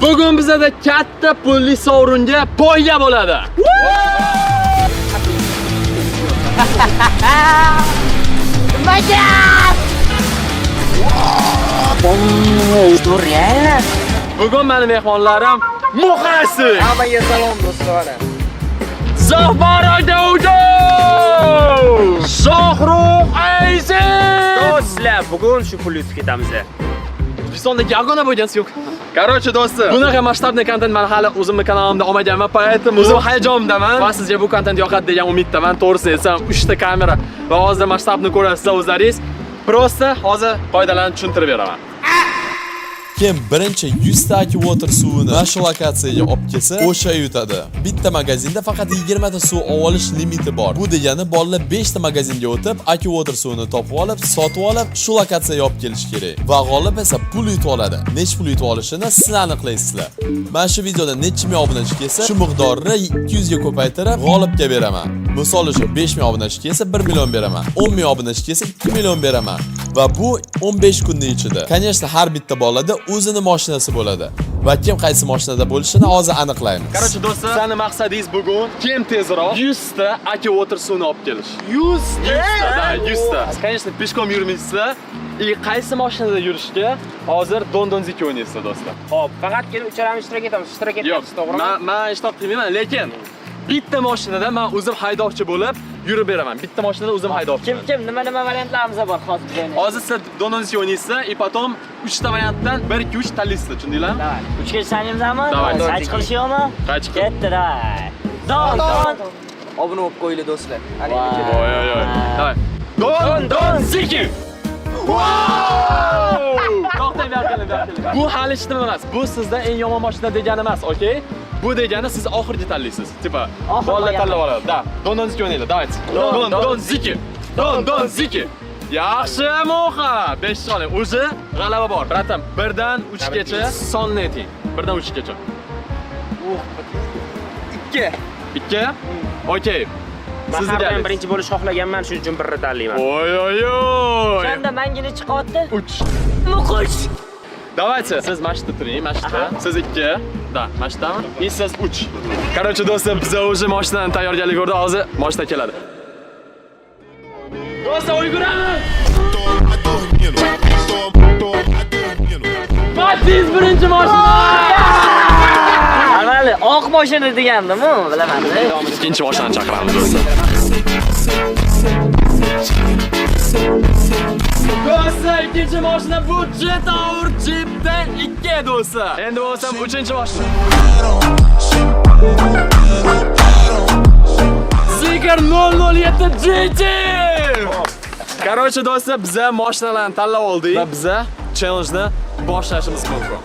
Bugun bizda katta pulli sovringa poyga bo'ladi. Bugun meni mehmonlarim Muhasib. Hammaga salom do'stlar. Zafar Davudov! Shohruh Aziz! Do'stlar, bugun shu pul yutib ketamiz. O'zbekistonda yagona bo'lgansiz yo'q. Короче, do'stlar, bunaqa masshtabli kontent men hali o'zimning kanalimda olmaganman, поэтому o'zim hayajondaman va sizga bu kontent yoqadi degan umiddaman. To'g'risi desam, 3 ta kamera va hozir masshtabni ko'rasiz o'zlaringiz. Prosta hozir qoidalarni tushuntirib beraman. Kim birinchi 100 ta akvator suvini mana shu lokatsiyaga olib kelsa, o'sha yutadi. Bitta magazinda faqat 20 ta suv olish limiti bor. Bu degani bolalar 5 ta magazinga o'tib, akvator suvini topib olib, sotib olib, shu lokatsiyaga olib kelish kerak. Va g'olib esa pul yutib oladi. Nechta pul yutib olishini siz aniqlaysizlar. Mana shu videoda necha ming obunachi kelsa, shu miqdorni 200 ga ko'paytirib g'olibga beraman. Misol uchun 5 ming obunachi kelsa 1 million beraman. 10 ming obunachi kelsa 2 million beraman. Va bu 15 kunning ichida. Конечно, har bitta bolada o'zini mashinasi bo'ladi. Va kim qaysi mashinada bo'lishini hozir aniqlaymiz. Короче, do'stlar, sizning maqsadingiz bugun kim tezroq 100 ta akvator suvini olib kelish. 100 ta, da, 100 ta. Конечно, peshkom yurmaysizlar. Qaysi mashinada yurishga hozir don-donziki o'ynaysizlar, do'stlar. Xo'p, faqat kelib ucharamiz ishtirok etamiz. Ishtirok etamiz, to'g'rimi? Men ishtirok qilmayman, lekin bitta mashinada men o'zim haydovchi bo'lib yurib beraman. Bitta mashinada o'zim haydovchi. Kim nima variantlarimiz bor hozir bizda? Hozir siz don-donziki o'ynaysizlar, и потом 3 ta variantdan 1 2 3 tanlaysizlar, tushundinglarmi? Davay. 3 ga sanamizmi? Davay. Qaychi qilish yo'qmi? Qaychi qil. Ketdi, davay. Don. Obuna bo'lib qo'yinglar do'stlar. Oy. Davay. Don-donziki. To'xtang, berkiling. Bu hali hech nima emas. Bu sizda eng yomon mashina degani emas, okey? Bu degani siz oxirgi tanlaysiz. Tipa, bolalar tanlab oladi. Da, don-donziki o'ynaylar. Давайте. Don-donziki. Don-donziki. Yaxshi, Moha. 5 soling. O'zi g'alaba bor. Bratam, 1 dan 3 gacha sonni ayting. 1 dan 3 gacha. 2. 2? Okey. Siz bilan birinchi bo'lish xohlaganman, shuning uchun birni tanlayman. Oy. O'shanda mangina chiqyapti. 3. Muqush. Давайте, siz mashina turing, mashina. Siz 2, da, mashinami? И siz 3. Короче, do'stlar, biz o'zi mashinadan tayyorgarlik ko'rdik. Hozir mashina keladi. Do'stlar, o'yguramiz. Matiz birinchi mashina. Avvali oq mashina degandimi? Bilaman. Ikkinchi mashinani chaqiramiz do'stlar. Do'stlar, ikkinchi mashina bu Jetour Jeepda 2 do'stlar. Endi bo'lsam 3-chi mashina. Zikr 007 GT. Короче, do'stlar, biz mashinalarni tanlab oldik va biz challenge-ni boshlashimiz mumkin.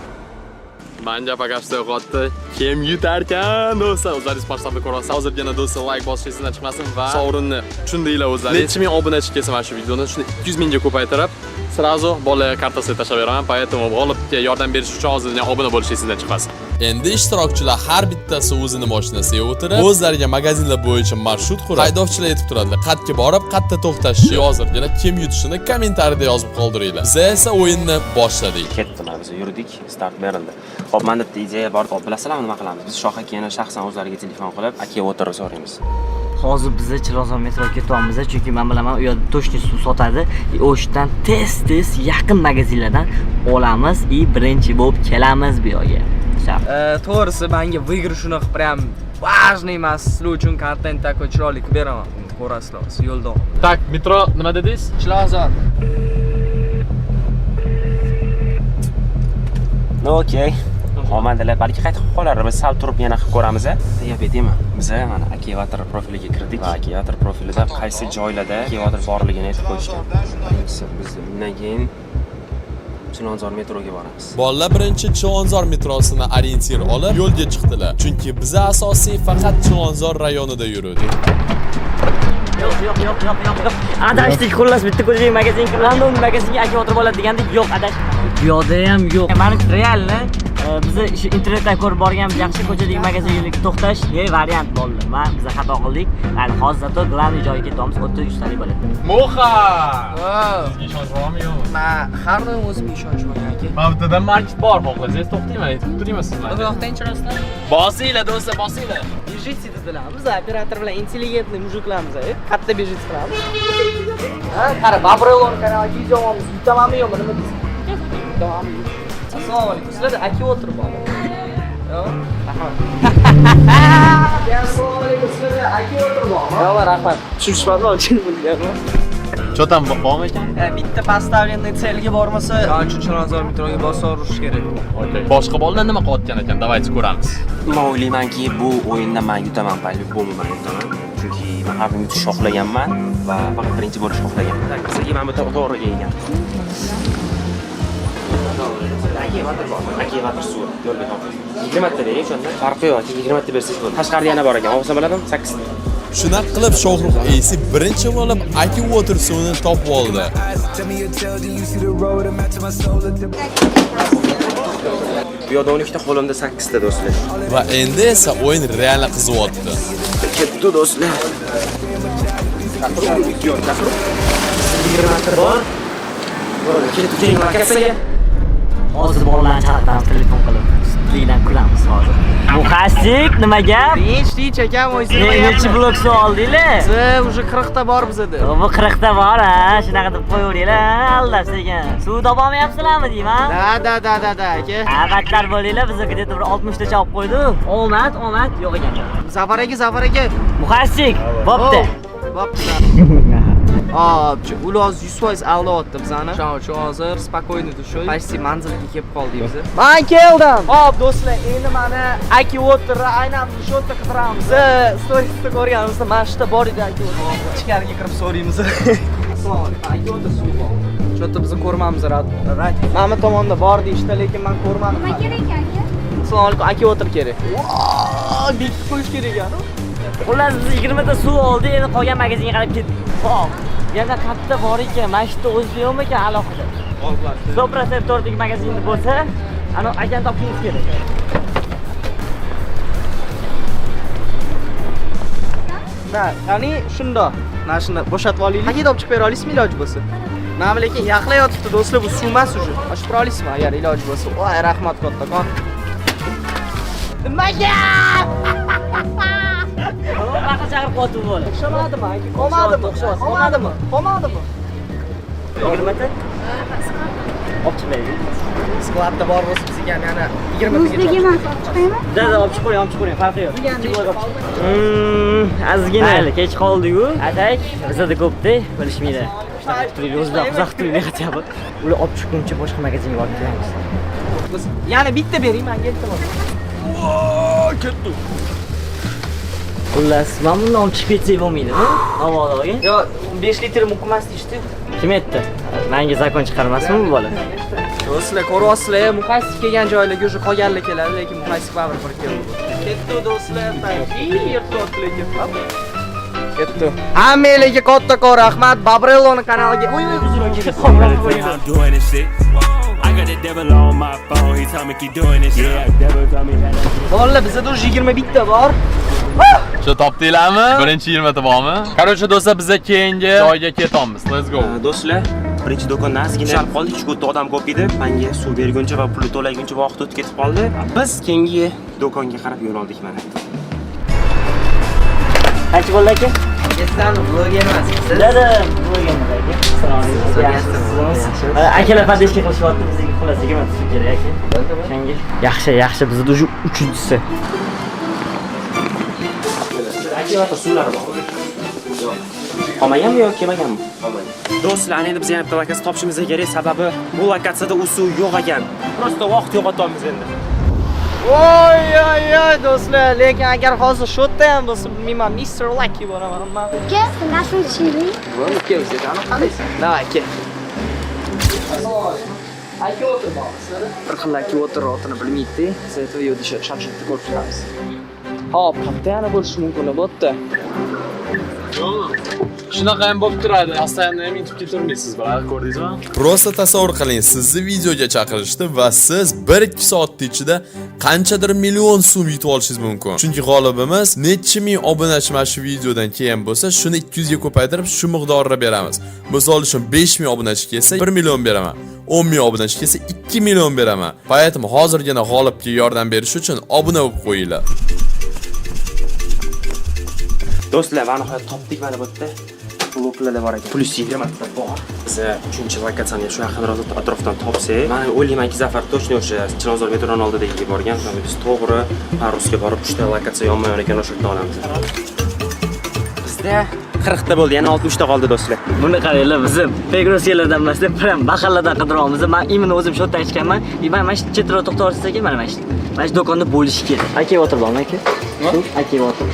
Menga pagashda yo'qotdi. Kim yutarkan do'stlar? O'zlaringiz masshtabni ko'rasiz. Hozirgina do'stlar like bosish esingizdan chiqmasin va sovrinni tushundinglar o'zlaringiz. Necha ming obunachi kelsa mana shu videoni shuni 200 mingga ko'paytirib, sразу bolaga kartasiga tashlab beraman. Поэтому g'olibga yordam berish uchun hozirdan obuna bo'lish esingizdan chiqmasin. Endi ishtirokchilar har bittasi o'zini mashinasiga o'tirib, o'zlariga magazinlar bo'yicha marshrut qurib, haydovchilar aytib turadilar. Qayerga borib, qayerda to'xtashni hozirgina kim yutishini kommentariyada yozib qoldiringlar. Biz esa o'yinni boshladik. Ketdilar, biz yurdik, start berildi. Xo'p, menda bitta ideya bor. Xo'p, bilasizlarmi nima qilamiz? Biz Shoh akani shaxsan o'zlariga telefon qilib, aka o'tirib so'raymiz. Hozir biz Chilonzor metroga ketyapmiz, chunki men bilaman, u yerda to'shni suv sotadi. O'shdan tez yaqin magazinlardan olamiz va birinchi bo'lib kelamiz bu yerga. To'g'risi, menga выигрышni прям важный emas. Sizlar uchun kontent такой chiroyli qilib beraman. Ko'rasizlar, yo'lda. Tak, metro nima dedingiz? Chilonzor. Okey. Xo'mandalar, balki qaytib qolar, biz sal turib yana qilib ko'ramiz. Deyap aytaymi? Biz mana akvator profiliga kirdik va akvator profilida qaysi joylarda akvator borligini aytib qo'yishgan. Birinchisi biz undan keyin Chilonzor metroga boramiz. Bolalar birinchi Chilonzor metrosini orientir olib yo'lga chiqdilar. Chunki biz asosiy faqat Chilonzor rayonida yurdik. Yo'q. Adashdik, xullas bitta ko'chaga magazin, London magazinga akvator bo'ladi degandik. Yo'q, adashdik. Bu yerda ham yo'q. Meni realni Bizni shu internetdan ko'rib borganmiz, yaxshi ko'chadagi magazinga to'xtash variant bo'ldi. Biz xato qildik. Hali hozir to glavniy joyga ketyapmiz, 33 talik bo'ladi. Moxa! Sizga ishonch bormi yo'qmi? Men har doim o'zimga ishonch bor aka. Mavtada market bor, xohlasangiz to'xtayman, aytib turayman sizlarga. Bu yoqdan chirasizlar. Bosinglar do'stlar, bosinglar. Bejit dedilar. Biz operator bilan intelligentli mujiklarmiz. Katta bejit qilamiz. Ha, qara, Babrelon kanaliga yozamiz. Bitamami yo'qmi, nima deysiz? Bitamami. Assalomu alaykum. Sizlarda aka o'tirib bormi? Yo'q. Rahmat. Assalomu alaykum. Sizlarda aka o'tirib bormi? Yo'q, rahmat. Tushunishmadimi, uchun bo'lganmi? Что там, bormi ekan? Bitta поставленный целga bormasa, 3-Chilonzor metroga bosa urish kerak. Okey. Boshqa bolalar nima qilayotgan ekan? Давайте ko'ramiz. Men o'ylaymanki, bu o'yinda men yutaman, по-любому men yutaman. Chunki men har doim yutishni xohlaganman va faqat birinchi bo'lishni xohlaganman. Bizga mana bu to'g'ri kelgan. Akivator suv yo'lga topib. 20 ta bering o'shanda. Farqi yo'q, 20 ta bersangiz bo'ladi. Tashqarida yana bor ekan. Olsa bo'ladimi? 8 ta. Shunaqa qilib Shohruh Eysi birinchi bo'lib Aki Water suvini topib oldi. Bu yoqda 12 ta, qo'limda 8 ta do'stlar. Va endi esa o'yin real qizyapti. Ketdi do'stlar. 20 ta bor. Kelib keling markaziga. Hozir bolalarni chatdan telefon qilib, sizlar kulamiz hozir. Muhassib, nima gap? Tinch akam o'zingiz. Nechi blok suv oldinglar? Siz уже 40 ta bor bizda. Bu 40 ta bor, ha, shunaqa deb qo'yaveringlar, aldab sekin. Suv topolmayapsizlarmi deyman? Da aka. Ha, battar bo'linglar, bizga где-то bir 60 tacha olib qo'ydi. Omad yo'q ekan. Zafar aka. Muhassib, bo'pti. Bo'pti. Uloz 100% aldayapti bizani. Shu hozir spokойно tushoy. Почти manzilga kelib qoldik biz. Men keldim. Hop do'stlar, endi mana Aki Water'ni aynan shu yerda qidiramiz. Storiesda ko'rganimizda mana shu yerda bor edi Aki Water. Ichkariga kirib so'raymiz. Assalomu alaykum. Aki Water suv bor. Shu yerda biz ko'rmamiz, right? Mana tomonda bor deyishdi, lekin men ko'rmadim. Nima kerak aka? Assalomu alaykum. Aki Water kerak. Bekitib qo'yish kerak ekan. Xullas biz 20 ta suv oldik, endi qolgan magazinga qarab ketdik. Hop. Yana katta bor ekan, mana shu yerda o'zida yo'qmi ekan alohida? 100% to'rdagi magazinda bo'lsa, ana akani topishingiz kerak. Qani shundoq. Mana shuni bo'shatib olaylik. Qayerga olib chiqib bera olasizmi iloji bo'lsa? Mana lekin yaqlayotibdi do'stlar, bu suv emas уже. Ochib bera olasizmi agar iloji bo'lsa? Voy, rahmat kattakon. Nimaga? Baqa chaqirib qotib bo'l. O'xshamadimi aka? Qolmadimi? 20 ta? Olib chiqmaydi. Skladda bor bo'lsa bizga ham yana 20 ta. O'zbek emas, olib chiqaymi? Da, olib chiqing, farqi yo'q. Ozgina hali kech qoldi-ku. Atak, bizda ko'pda, bilishmaydi. Shunaqa turib, o'zlar uzoq turib yig'atyapti. Ular olib chiqquncha boshqa magazinga olib kelamiz. Biz yana bitta bering, menga iltimos. Ketdi. Xullas, men bundan olib chiqib ketsak bo'lmaydimi? Havodaga. Yo, 5 litr muq emas deyishdi. Kim aytdi? Menga zakon chiqarmasmi bu bola? Do'stlar, ko'ryapsizlar, muhassib kelgan joylarga уже qolganlar keladi, lekin muhassib baribir bir keldi. Ketdi do'stlar, yirtib lekin. Ketdi. Hammalarga kattakon rahmat. Babreloni kanaliga. I'm doing this shit. I got the devil on my phone. He told me keep doing this shit. Yeah, devil told me that. Bolalar, bizda 21 ta bor. Shu topdinglarmi? Birinchi 20 ta bormi? Qarochi do'stlar, biz keyingi joyga ketamiz. Let's go. Do'stlar, birinchi do'kondan ozgina tushib qoldik. Shu yerda odam ko'p edi. Menga suv berguncha va pul to'laguncha vaqt o'tib ketib qoldi. Biz keyingi do'konga qarab yo'l oldik mana. Qancha bo'ldi aka? Sizdan vloger emassiz. Dada, bo'lganmiz aka. Assalomu alaykum. Akalar podeshka qilishyapti, bizga xullas 20 ta suv kerak aka. O'shanga. Yaxshi, bizda уже 3-chi. Akivator suvlari bor. Qolmaganmi yoki kelmaganmi? Qolmagan. Do'stlar, endi biz yana bitta lokatsiya topishimiz kerak, sababi bu lokatsiyada u suv yo'q ekan. Prosta vaqt yo'qotamiz endi. Voy do'stlar, lekin agar hozir shu yerda ham bo'lsa, bilmayman, Mr. Lucky bo'laman. Aka, nashun chili. Bo'lib kelsa, qani qaraysiz? Davay, aka. Aka o'tirmoqsiz. Bir xil aka o'tirotini bilmaydi. Siz aytib yo'lda shart-shartda ko'rib turamiz. Hop, qayerda yana bo'lishi mumkin bo'pti. Shunaqa ham bo'lib turadi. Постоянно ham yutib keturmaysiz, birodar, ko'rdingizmi? Prosta tasavvur qiling, sizni videoga chaqirishdi va siz 1-2 soat ichida qanchadir million so'm yutib olishingiz mumkin. Chunki g'olibimiz necha ming obunachi mana shu videodan keyin bo'lsa, shuni 200 ga ko'paytirib shu miqdorda beramiz. Misol uchun 5000 obunachi kelsa 1 million beraman. 10 ming obunachi kelsa 2 million beraman. Поэтому hozirgina g'olibga yordam berish uchun obuna bo'lib qo'yinglar. Do'stlar, mana nihoyat topdik mana bu yerda. Bloklarda bor ekan. Plus 20 ta bor. Biz 3-lokatsiyani shu yaqinroq atrofdan topsak, men o'ylaymanki Zafar точно o'sha Chilonzor metroning oldidagiga borgan. Biz to'g'ri Parusga borib 3 ta lokatsiya yonma-yon ekan, o'sha yerdan olamiz. Bizda 40 ta bo'ldi, yana 60 ta qoldi do'stlar. Buni qaranglar, biz Pegrosiylardan emas deb mahalladan qidiryapmiz. Men imini o'zim shu yerda aytganman. Mana shu chetroq to'xtab olsangiz, mana shu. Mana shu do'konda bo'lishi kerak. Aka o'tirib olmang aka. Aka o'tirib.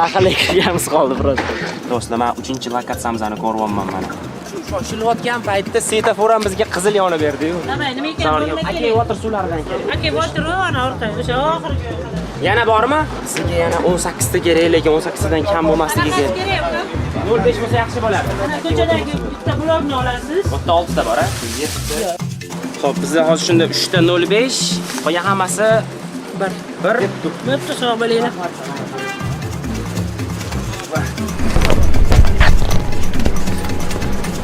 Mahallaga kirganimiz qoldi, biroz. Do'stlar, men 3-lokatsiyamizni ko'ryapman mana. Shoshilayotgan paytda svetofor ham bizga qizil yonib berdi-yu. Nima ekan? Aka o'tir suvlardan kerak. Aka o'tir, ana orqa, o'sha oxirgi. Yana bormi? Sizga yana 18 ta kerak, lekin 18 tadan kam bo'lmasligi kerak. 05 bo'lsa yaxshi bo'lardi. Ko'chadagi bitta blokni olasiz. Bitta 6 ta bor, a? Xo'p, bizda hozir shunda 3 ta 05, qolgan hammasi 1. Bitta sog' bo'linglar.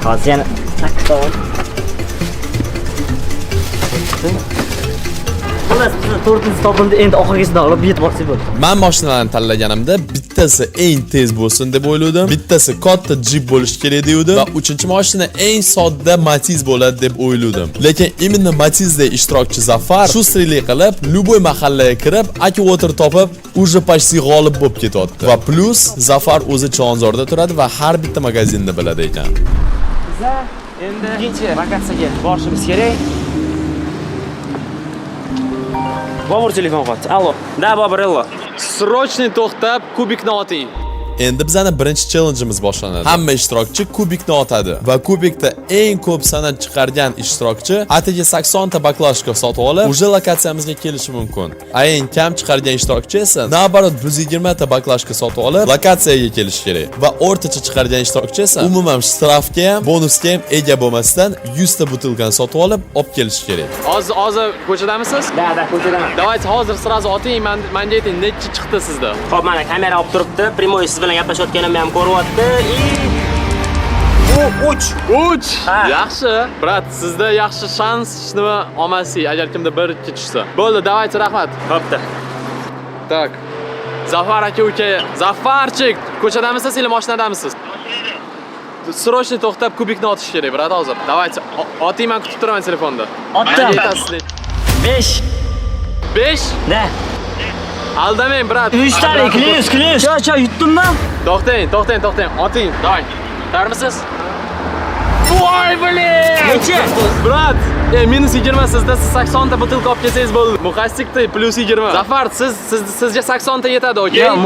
Hozir yana 8 ta bor. Xullas, bizning 4-chi topildi, endi oxirgisini olib yetib olsak bo'ldi. Men mashinalarni tanlaganimda bittasi eng tez bo'lsin deb o'yladim, bittasi katta Jeep bo'lishi kerak degandim va 3-mashina eng sodda Matiz bo'ladi deb o'yladim. Lekin imенно Matizda ishtirokchi Zafar shu sirli qilib, любой mahallaga kirib, aka o'tir topib, уже почти g'olib bo'lib ketyapti. Va plus Zafar o'zi Chilonzorda turadi va har bitta magazinni biladi ekan. Biza endi ikkinchi lokatsiyaga borishimiz kerak. Bobur telefon qildi. Allo. Da, Bobur, allo. Срочный to'xtab, kubikni oting. Endi bizning birinchi challengeimiz boshlanadi. Hamma ishtirokchi kubikni otadi va kubikda eng ko'p sanat chiqargan ishtirokchi atigi 80 ta baklashka sotib olib, o'sha lokatsiyamizga kelishi mumkin. Eng kam chiqargan ishtirokchi esa nabarot 120 ta baklashka sotib olib, lokatsiyaga kelishi kerak. Va o'rtacha chiqargan ishtirokchi esa umuman shtrafga ham, bonusga ham ega bo'lmasdan 100 ta butilkani sotib olib kelishi kerak. Hozir ko'chadamisiz? Da, ko'chadaman. Давайте hozir sразу oting, menga ayting, necha chiqdi sizda? Xo'p, mana kamera olib turibdi. Primoy siz bilan gaplashayotganimni ham ko'ryapti. U 3. Yaxshi. Brat, sizda yaxshi shans nima olmasi, agar kimda 1-2 tushsa. Bo'ldi, давайте, rahmat. Xo'pda. Tak. Zafar aka, Zafarchik, ko'chadamisiz, sizlar mashinadamisiz? Срочно to'xtab kubikni otish kerak, brat, hozir. Давайте, oting, men kutib turaman telefonda. Otdim. 5. 5? Da. Aldamang, brat. 3 ta klius. Cho, yutdimmi? To'xtang. Oting, davay. Tayyormisiz? Voy, blin! Necha? Brat, minus 20 sizda 80 ta butilka olib kelsangiz bo'ldi. Muxassikda plus 20. Zafar, sizga 80 ta yetadi, okey? Yo'q,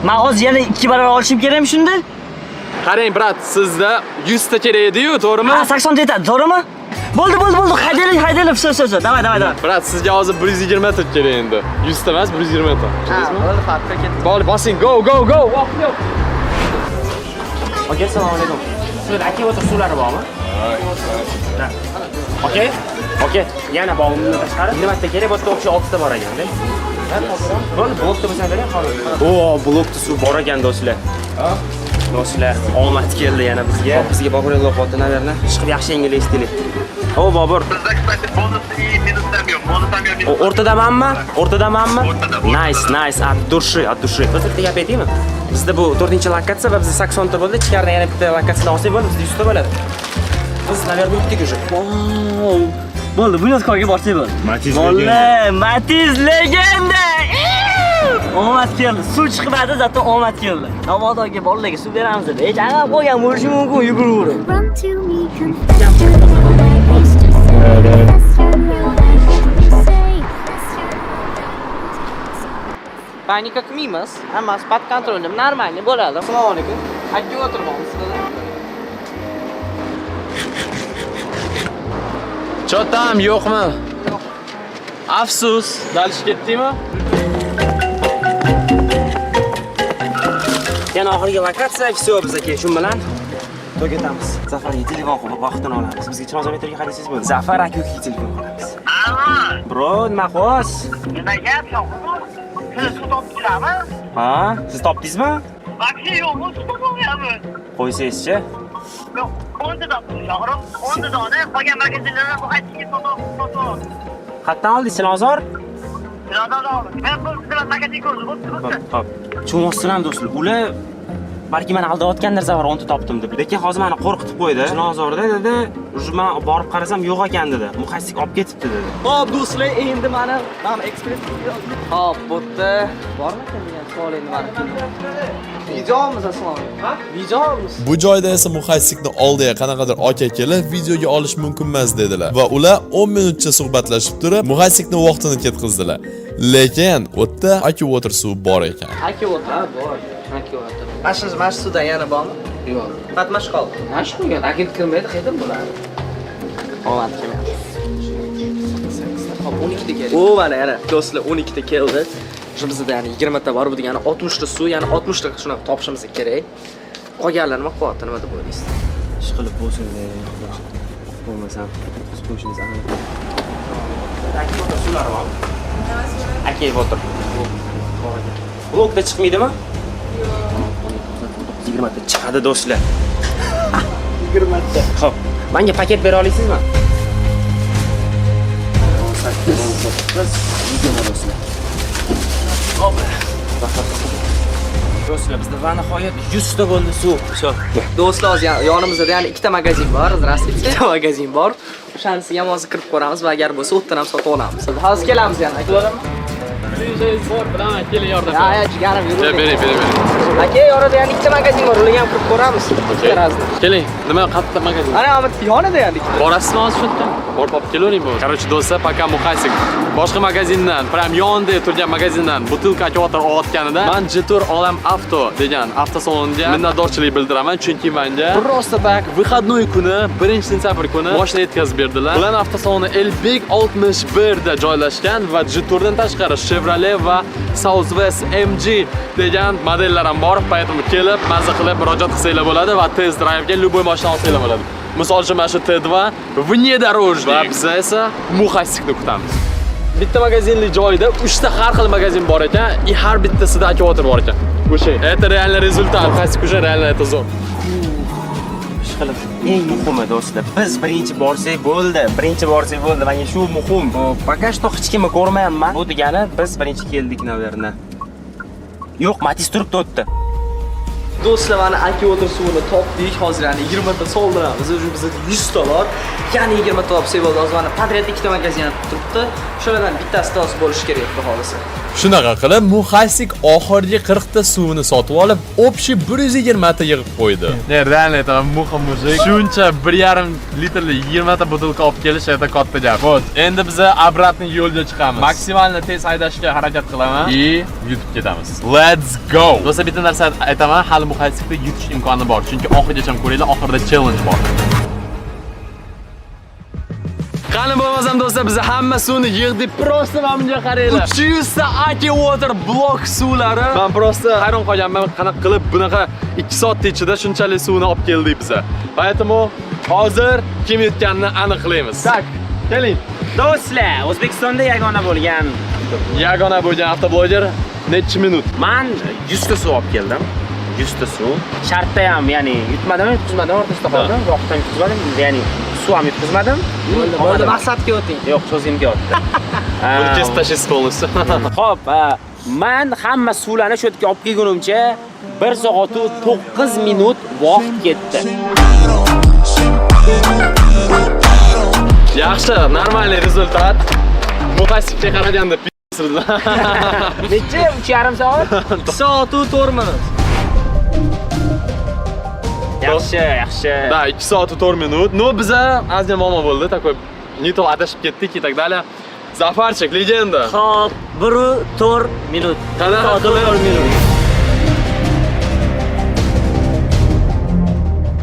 men hozir yana 2 barobar olishim kerakmi shunda? Qarang, brat, sizda 100 ta kerak edi-yu, to'g'rimi? 80 ta yetadi, to'g'rimi? Bo'ldi. Haydaylik. Все. Davay. Brat, sizga hozir 120 ta kerak endi. 100 ta emas, 120 ta. Bo'ldi, farqqa ketdi. Bo'ldi, bosing. Go. Vaqt yo'q. Aka, assalomu alaykum. Sizda aka o'tir suvlari bormi? Okey. Yana bog'imni tashqari. Nimaga kerak bo'lsa o'sha 6 ta bor ekan-da. Bo'ldi, blokda bo'lsa bering, xolos. Blokda suv bor ekan, do'stlar. Do'stlar, omad keldi yana bizga. Bizga Bobur Alloh xotin nalarni chiqib yaxshi yengil eshitdik. Bobur. Bizda kstati bonus и minus ham yo'q. Bonus ham yo'q. O'rtadamanmi? Nice. От души. Biz bitta gap aytaymi? Bizda bu 4-lokatsiya va bizda 80 ta bo'ldi. Ichkaridan yana bitta lokatsiyadan olsak bo'ladi, bizda 100 ta bo'ladi. Biz naverga o'tdik уже. Bo'ldi, bunyodkorga borsak bo'ldi. Matiz legenda. Omad keldi. Suv chiqmadi, zato omad keldi. Navodoga bolalarga suv beramiz deb. Hech aniq bo'lgan bo'lishi mumkin, yuguraverib. Run to me, confess to me, just say, that's you say, Panika qilmaymiz. Hammasi pod kontrolda, normalni bo'ladi. Assalomu alaykum. Aka o'tiribmiz sizda. Chotam yo'qmi? Afsus, dalish ketdingmi? Yana oxirgi lokatsiya, все, biz aka shu bilan to'gatamiz. Zafarga telefon qilib vaqtini olamiz. Bizga Chilonzor qarasangiz bo'ldi. Zafar aka-ga telefon qilamiz. Alo. Bro, nima xos? Nima gap yo'qmi? Siz suv topdingizmi? Ha, siz topdingizmi? Vaksi yo'qmi? Suv topyapmiz. Qo'ysangizchi. Yo'q, 10 topdim, shogirim. 10 dona qolgan magazinlardan bu aytishga sotib. Qayerdan oldingiz Chilonzor? Men bu bilan magazin ko'rdim, bo'pti. Xo'p. Tushunmoqsizlar do'stlar. Ular balki meni aldayotgandir Zafar 10 ta topdim deb. Lekin hozir meni qo'rqitib qo'ydi. Chilonzorda dedi, men borib qarasam yo'q ekan dedi. Muhassik olib ketibdi dedi. Hop do'stlar, endi mana ekspress. Hop, bu yerda bormi ekan degan savol endi mana. Videomiz aslida. Ha? Videomiz. Bu joyda esa muhassikni oldiga qanaqadir aka kelib videoga olish mumkin emas dedilar va ular 10 minutcha suhbatlashib turib muhassikni vaqtini ketkizdilar. Lekin u yerda akvator suv bor ekan. Akvator bor. Akvator. Mana shu suvda yana bormi? Yo'q. Qatnash qoldi. Mana shu qo'ygan. Agent kirmaydi, qayerdan bo'ladi? Hozir kelmayapti. Hop, 12 ta keldi. O, mana yana do'stlar 12 ta keldi. Shu bizda ya'ni 20 ta bor, bu degani 60 ta suv, ya'ni 60 ta shunaqa topishimiz kerak. Qolganlar nima qilyapti, nima deb o'ylaysiz? Ish qilib bo'lsin bo'lmasam biz qo'shimiz aniq. Akvator suvlari bor. Akvator. Blokda chiqmaydimi? Yo'q. 20 ta chiqadi do'stlar. 20 ta. Xo'p, menga paket bera olasizmi? Do'stlar, bizda va nihoyat 100 ta bo'ldi suv. Do'stlar, hozir yonimizda yana ikkita magazin bor, здравствуйте. Ikkita magazin bor. O'shanisiga ham hozir kirib ko'ramiz va agar bo'lsa, o'tdan ham sotib olamiz. Hozir kelamiz yana. Aytlarim. Bilaman, keling yordam. Ya, jigarim yur. Bering. Aka, yonida yana ikkita magazin bor, ularga ham kirib ko'ramiz. Keling, nima qayerda magazin? Ana, yonida yana. Borasizmi hozir shu yerda? Borib olib kelavering bo'ldi. Короче, do'stlar, пока muhassik boshqa magazindan, prям yonida turgan magazindan butilka akvator olayotganida, men Jetur Olam Avto degan avtosalonga minnatdorchilik bildiraman, chunki menga просто так выходной kuni 1-sentyabr kuni mashina yetkazib berdilar. Ular avtosaloni Elbek 61 da joylashgan va Jeturdan tashqari Chevrolet va Southwest MG degan modellar ham bor. Поэтому kelib, mazza qilib murojaat qilsanglar bo'ladi va test drive'ga любой mashina olsanglar bo'ladi. Misol uchun mana shu T2 внедорожник va biz esa muhassikni kutamiz. Bitta magazinli joyda 3 ta har xil magazin bor ekan, и har bittasida akvator bor ekan. O'sha это реально результат. Muhassik уже реально это zo'r. Ish qilib eng muhimi do'stlar, biz birinchi borsak bo'ldi. Menga shu muhim. Пока что hech kimni ko'rmayapman. Bu degani biz birinchi keldik, naverna. Yo'q, Matiz turibdi o'tdi. Do'stlar, mana akvator suvini topdik. Hozir yana 20 ta soldiramiz. Bizda 100 ta bor. Yana 20 ta olsak bo'ldi. Hozir mana Padret ikkita magazin turibdi. Shulardan bittasida hozir bo'lish kerak edi xohlasa. Shunaqa qilib muhassik oxirgi 40 ta suvini sotib olib, общий 120 ta yig'ib qo'ydi. Реально это muhim mujik. Shuncha 1,5 litrli 20 ta butilka olib kelish это katta gap. Вот, endi biz обратный yo'lga chiqamiz. Maksimalni tez haydashga harakat qilaman и yutib ketamiz. Let's go. Do'stlar, bitta narsa aytaman, hali muhassikda yutish imkoni bor, chunki oxirigacha ko'ringlar, oxirida challenge bor. Qani bo'lmasam do'stlar, biz hamma suvni yig'dik. Prosta mana bunga qaranglar. 300 ta akvator blok suvlari. Men prosta hayron qolganman, qanaqa qilib bunaqa 2 soat ichida shunchalik suvni olib keldik biz. Поэтому hozir kim yutganini aniqlaymiz. Tak, keling. Do'stlar, O'zbekistonda yagona bo'lgan avtobloger necha minut? Men 100 ta suv olib keldim. 100 ta suv. Shartda ham, ya'ni yutmadim, o'rtasida qoldim. Vaqtdan yutmadim, ya'ni suv ham yutqizmadim. Bo'ldi, maqsadga o'ting. Yo'q, so'zimga o'tdi. Buni kesib tashlaysiz polностью. Xo'p, men hamma suvlarni shu yerga olib kelgunimcha 1 soat 9 minut vaqt ketdi. Yaxshi, normalniy rezultat. Muhassikga qaraganda p***sirdilar. Necha? 3,5 soat? 2 soat 4 minut. Yaxshi. Da, 2 soat 4 minut. No, biza azmi muammo bo'ldi, такой не то adashib ketdik и так далее. Zafarchik, legenda. Xo'p, 1-4 minut.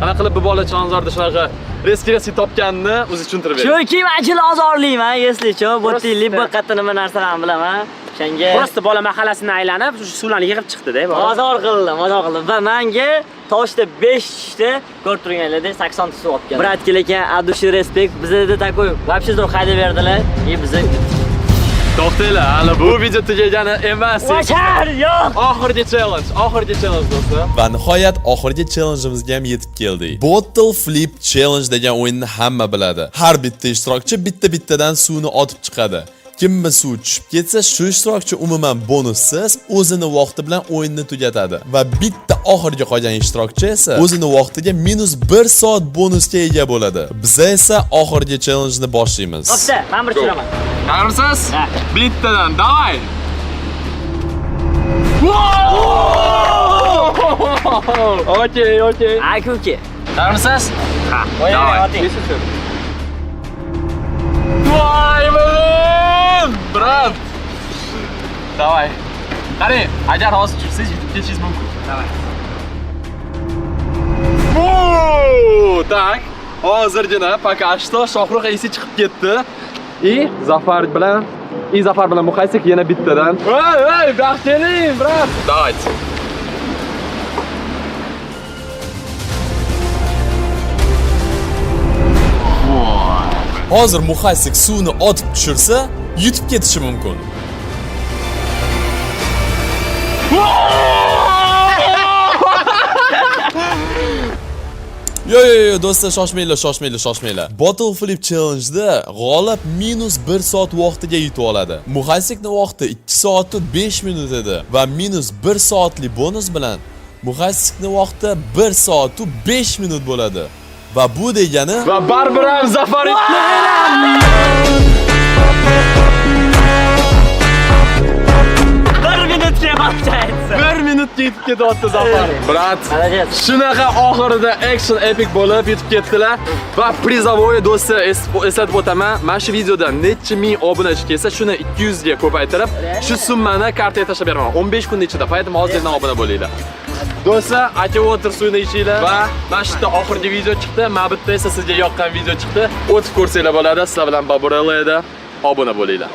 Qanaqa qilib bu bola Chilonzorda shunaqa reski topganini o'zi tushuntirib berdi. Chunki men Chilonzorlikman, eslichi, bo'tili bir qatta nima narsalarni bilaman. O'shanga Просто bola mahallasini aylanib, shu suvlarni yig'ib chiqdi-da. bozor qildim. Va menga toshda 5 ta ko'rib turganlarda 80 ta suv olib keldi. Brat lekin adushi respekt bizda takoy вообще zo'r qayda berdilar. Bizni To'xtanglar, hali bu video tugagani emas. Vachar, yo'q. Oxirgi challenge do'stlar. Va nihoyat oxirgi challengeimizga ham yetib keldik. Bottle Flip Challenge degan o'yinni hamma biladi. Har bitta ishtirokchi bittadan suvni otib chiqadi. Kimmi suv tushib ketsa, shu ishtirokchi umuman bonussiz o'zini vaqti bilan o'yinni tugatadi va bitta oxirgi qolgan ishtirokchi esa o'zini vaqtiga -1 soat bonusga ega bo'ladi. Biz esa oxirgi challenge-ni boshlaymiz. Bo'pti, men bir turaman. Tayyormisiz? Ha. Bittadan, davay. Okey. Aka-uka. Tayyormisiz? Ha. Oting. Voy men! Brat. Davay. Qarang, agar hozir chiqsangiz yutib ketishingiz mumkin. Davay. Tak. Hozirgina пока что Shohruh esi chiqib ketdi. Zafar bilan Muhaysik yana bittadan. Hey, baxteling, brat. Давайте. Hozir Muhaysik suvni otib tushirsa, yutib ketishi mumkin. Yo do'stlar, shoshmanglar. Bottle Flip Challenge'da g'olib -1 soat vaqtiga yutib oladi. Muhaysikning vaqti 2 soat 5 minut edi va -1 soatli bonus bilan Muhaysikning vaqti 1 soat 5 minut bo'ladi. Va bu degani Va baribir ham zafar bir minutga yetib ketyapti Zafar. Brat, shunaqa oxirida action epic bo'lib yetib ketdilar va prizovoy do'stlar eslatib o'taman. Mana shu videoda necha ming obunachi kelsa, shuni 200 ga ko'paytirib, shu summani kartaga tashlab beraman. 15 kun ichida paytim hozirdan obuna bo'linglar. Do'stlar, aka water suvini ichinglar va mana shu yerda oxirgi video chiqdi. Mana bu yerda esa sizga yoqqan video chiqdi. O'tib ko'rsanglar bo'ladi. Sizlar bilan Baburella edi. Obuna bo'linglar.